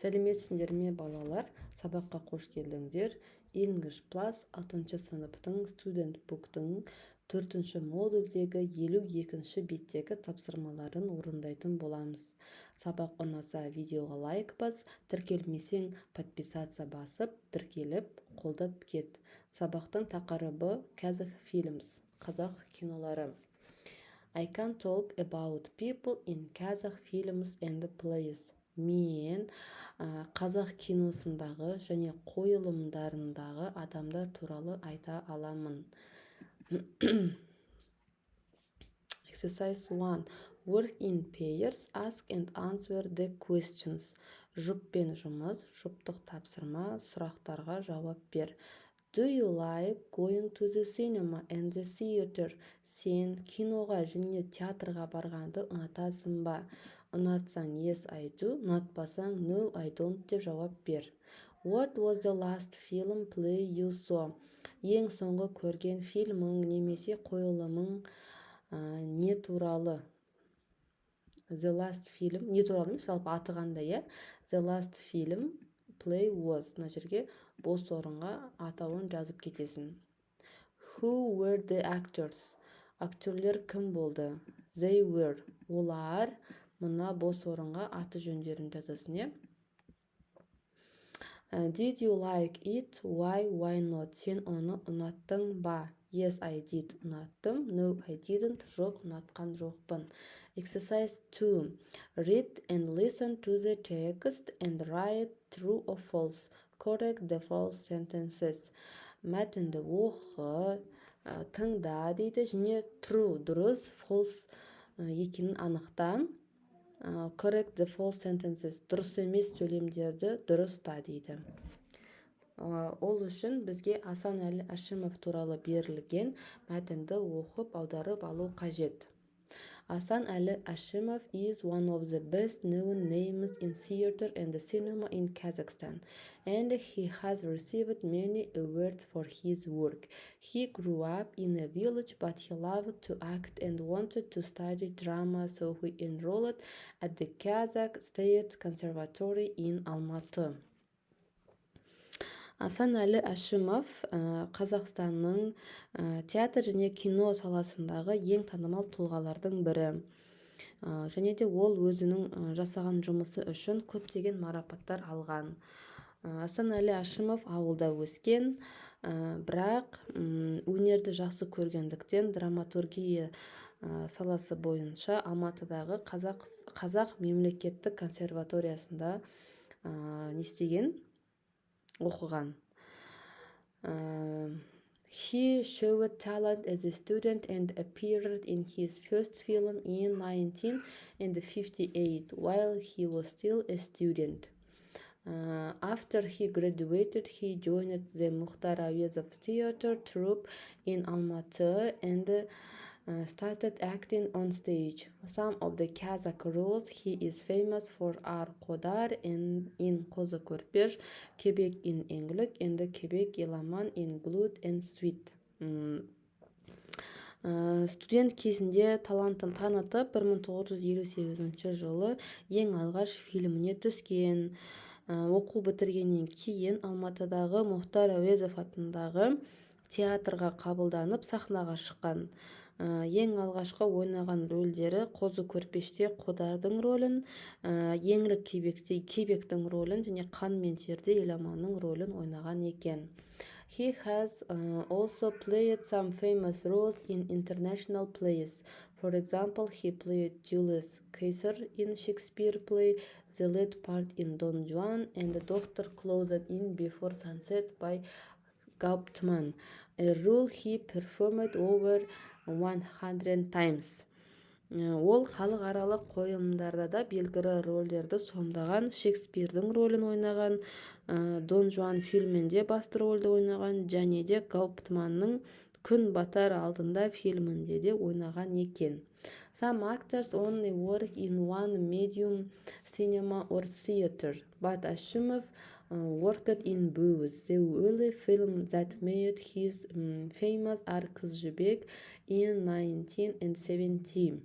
Сәлеметсіңдер ме балалар? Сабаққа қош келдіңдер. English Plus 6 сыныптың Student Book'тың 4 модульдегі 52 беттегі тапсырмаларын орындайтын боламыз. Сабақ ұнаса видеоға лайк бас, тіркелмесең подписаться басып, тіркеліп, қолдап кет. Сабақтың тақырыбы Kazakh Films, қазақ кинолары. I can talk about people in Kazakh films and plays. Мен қазақ киносындағы және қойылымдарындағы адамдар туралы айта аламын. Exercise 1. Work in pairs, ask and answer the questions. Жұппен жұмыс, жұптық тапсырма, сұрақтарға жауап бер. Do you like going to the cinema and the theater? Сен киноға және театрға барғанды ұнатасың ба? Ұнатсаң yes I do, ұнатпасаң no I don't деп жауап бер. What was the last film play you saw? Ең соңғы көрген фильмің немесе қойылымың не туралы? The last film, не туралы емес, жалпы аты қандай, The last film play was. Мына жерге бос орынға атауын жазып кетесің. Who were the actors? Актерлер кім болды? They were. Олар. Мына бос орынға аты жөндерін жазасың, Did you like it? Why not? Сен оны ұнаттың ба? Yes, I did. Ұнаттым. No, I didn't. Жоқ, ұнатқан жоқпын. Exercise 2. Read and listen to the text and write true or false. Correct the false sentences. Мәтінді оқы, тыңда дейді, және true, дұрыс, false екенін анықта. Correct the false sentences. Дұрыс емес сөйлемдерді дұрыста дейді. Ол үшін бізге Асанәлі Әшімов туралы берілген мәтінді оқып аударып алу қажет. Асанәлі Әшімов is one of the best known names in theater and cinema in Kazakhstan, and he has received many awards for his work. He grew up in a village, but he loved to act and wanted to study drama, so he enrolled at the Kazakh State Conservatory in Almaty. Асанәлі Әшімов Қазақстанның театр және кино саласындағы ең танымал тұлғалардың бірі. Және де ол өзінің жасаған жұмысы үшін көптеген марапаттар алған. Асанәлі Әшімов ауылда өскен, бірақ өнерді жақсы көргендіктен драматургия саласы бойынша Алматыдағы қазақ мемлекеттік консерваториясында оқыған. He showed talent as a student and appeared in his first film in 1958 while he was still a student. After he graduated, he joined the Mukhtar Avezov theater troupe in Almaty and started acting on stage. Some of the Kazakh roles he is famous for are Qodar in Qo'zi Ko'rpesh, Kebek in Englik, and Kebek Elaman in Blood and Sweat. Студент кезінде талантын танытып, 1958 жылы ең алғаш фильміне түскен. Оқу бітіргеннен кейін Алматыдағы Мұхтар Әуезов атындағы театрға қабылданып сахнаға шыққан. Ең алғашқы ойнаған рөлдері Қозы Көрпеште Қодардың рөлін, Еңлік Кебектің рөлін және Қан мен терде Еламанның рөлін ойнаған екен. He has also played some famous roles in international plays. For example, he played Julius Caesar in Shakespeare play, the lead part in Don Juan, and Dr. Clausen in Before Sunset by Gauptman, a role he performed over 100 times. Ол халықаралық қойылымдарда да белгілі рөлдерді сомдаған, Шекспирдің рөлін ойнаған, Дон Жуан фильмінде басты рөлді ойнаған, және де Гауптманның Күн батар алдында фильмінде де ойнаған екен. Some actors only work in one medium, cinema or theater, but Ashimov worked in both. The early films that made his famous are Kız Jibek in 1970.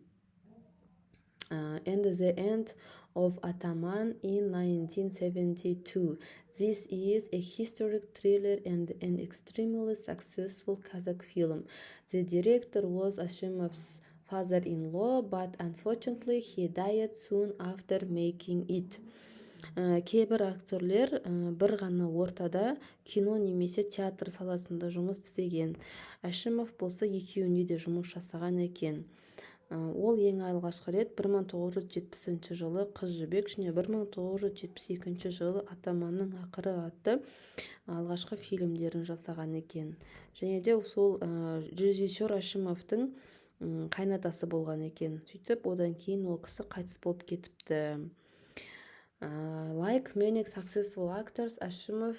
And the end of Ataman in 1972. This is a historic thriller and an extremely successful Kazakh film. The director was Ashimov's father-in-law, but unfortunately he died soon after making it. Кейбір актерлер бір ғана ортада кино немесе театр саласында жұмыс істеген. Әшімов болса екеуінде де жұмыс жасаған екен. Ол ең алғашқы рет 1970 жылы «Қыз жібек» және 1972 жылы «Атаманның ақыры» атты алғашқы фильмдерін жасаған екен. Және де сол режиссер Әшімовтың қайнатасы болған екен. Сөйтіп, одан кейін ол кісі қайтыс болып кетіпті. Like many successful actors, Ashimov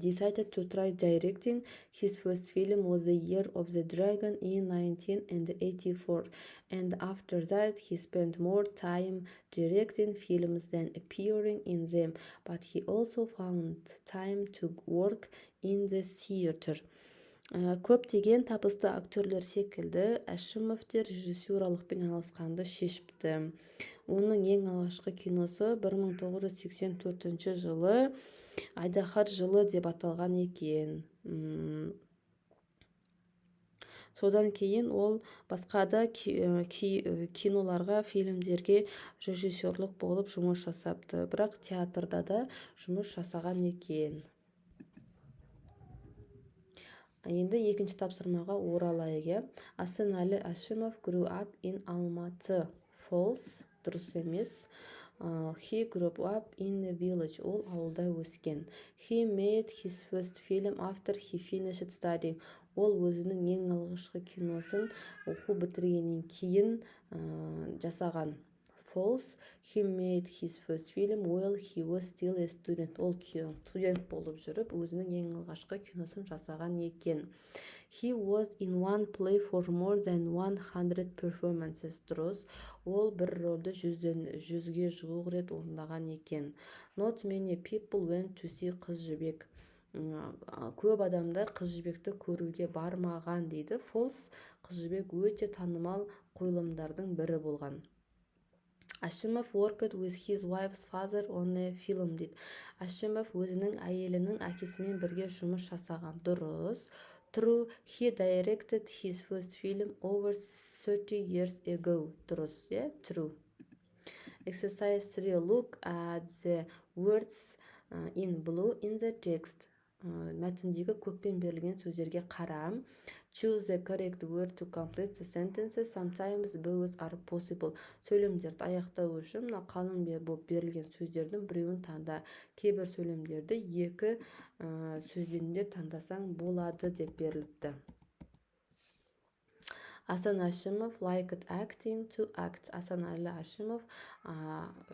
decided to try directing. His first film was The Year of the Dragon in 1984, and after that he spent more time directing films than appearing in them, but he also found time to work in the theater. Көптеген табысты актерлер секілді Әшімов те режиссуралықпен айналысқанды шешіпті. Оның ең алғашқы киносы 1984 жылы Айдаһар жылы деп аталған екен. Содан кейін ол басқа да киноларға, фильмдерге режиссерлық болып жұмыс жасапты. Бірақ театрда да жұмыс жасаған екен. Енді екінші тапсырмаға оралайық. Асанәлі Әшімов grew up in Almaty Falls. Дұрыс емес. He grew up in a village. Ол ауылда өскен. He made his first film after he finished studying. Ол өзінің ең алғашқы киносын оқу бітіргеннен кейін жасаған. False. He made his first film while he was still a student. Ол студент болып жүріп, өзінің ең алғашқы киносын жасаған екен. He was in one play for more than 100 performances. Дұрыс. Ол бір рөлді 100-ге жуық рет орындаған екен. Not many people went to see Қыз жібек. Көп адамдар Қыз жібекті көруге бармаған дейді. False. Қыз жібек өте танымал қойылымдардың бірі болған. Ashimov worked with his wife's father on a film дейді. Ashimov өзінің әйелінің әкесімен бірге жұмыс жасаған. Дұрыс. True. He directed his first film over 30 years ago. Дұрыс. True. Exercise 3. Look at the words in blue in the text. Мәтіндегі көкпен берілген сөздерге қара. Choose the correct word to complete the sentences. Sometimes both are possible. Сөйлемдерді аяқтау үшін қалың болып берілген сөздердің біреуін таңда. Кейбір сөйлемдерді екі сөзден де таңдасаң болады деп беріліпті. Асан Әшімов liked acting to act. Асанәлі Әшімов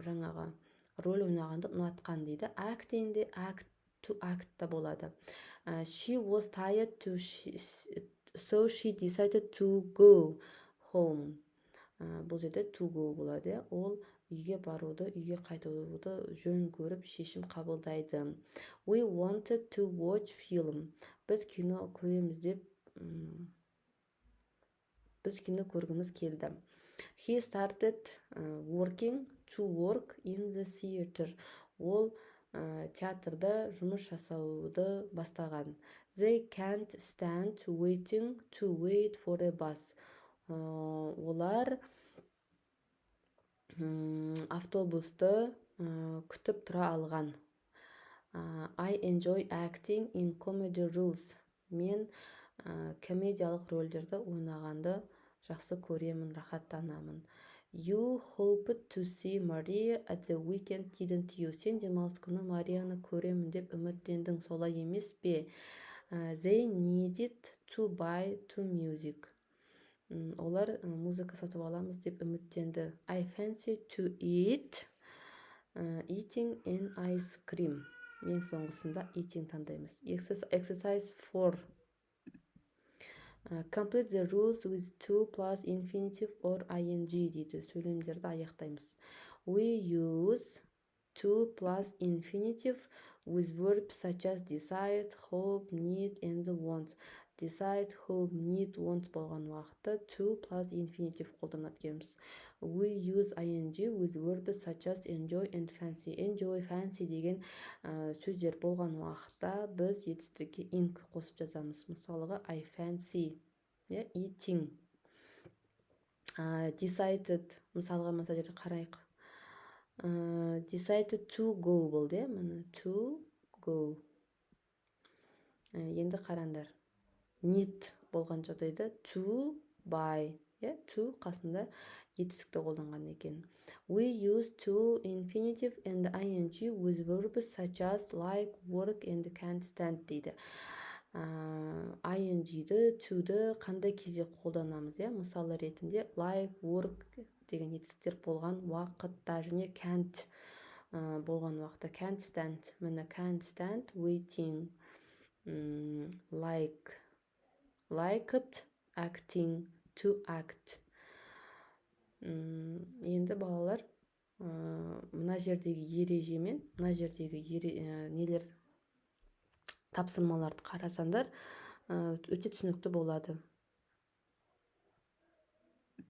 жаңағы рөл ойнағанды ұнатқан дейді. Acting де act to act та болады. She was tired so she decided to go home. Бұл жерде to go болады. Ол үйге баруды, үйге қайтуды жөн көріп шешім қабылдайды. We wanted to watch film. Біз кино көреміз деп біз кино көргіміз келді. He started working to work in the theater. Ол театрда жұмыс жасауды бастаған. They can't stand waiting to wait for a bus. Олар автобусты күтіп тұра алған. I enjoy acting in comedy roles. Мен комедиялық рөлдерді ойнағанды жақсы көремін, рахаттанамын. You hoped to see Maria at the weekend, didn't you? Сен демалыс күні Марияны көремін деп үміттендің, солай емес пе? They needed to buy to music. Олар музыка сатып аламыз деп үміттенді. I fancy to eat eating and ice cream. Ең соңғысында eating таңдаймыз. Exercise 4. Complete the rules with to plus infinitive or ing дейді. Сөйлемдерді аяқтаймыз. We use to plus infinitive with verbs such as decide, hope, need, and want. Decide, hope, need, want болған уақытта to plus infinitive қолданады екенбіз. We use ing with verbs such as enjoy and fancy. Enjoy, fancy деген сөздер болған уақытта біз етістікке ing қосып жазамыз. Мысалыға I fancy eating. Decided, мысалға мына жерде қарайық. Decided to go болды, міне to go. Енді қараңдар. Need болған жағдайда to buy, to қасында етістікті қолданған екен. We use to, infinitive and ing with verbs such as like, work and can't stand дейді. ing-ді, to-ді қандай кезде қолданамыз, мысалы ретінде like, work деген етістіктер болған уақытта, және can't болған уақытта. Can't stand, міне can't stand waiting. Like it, acting, to act. Енді балалар мына жердегі ережемен мына жердегі нелер тапсырмаларды қарасаңдар өте түсінікті болады.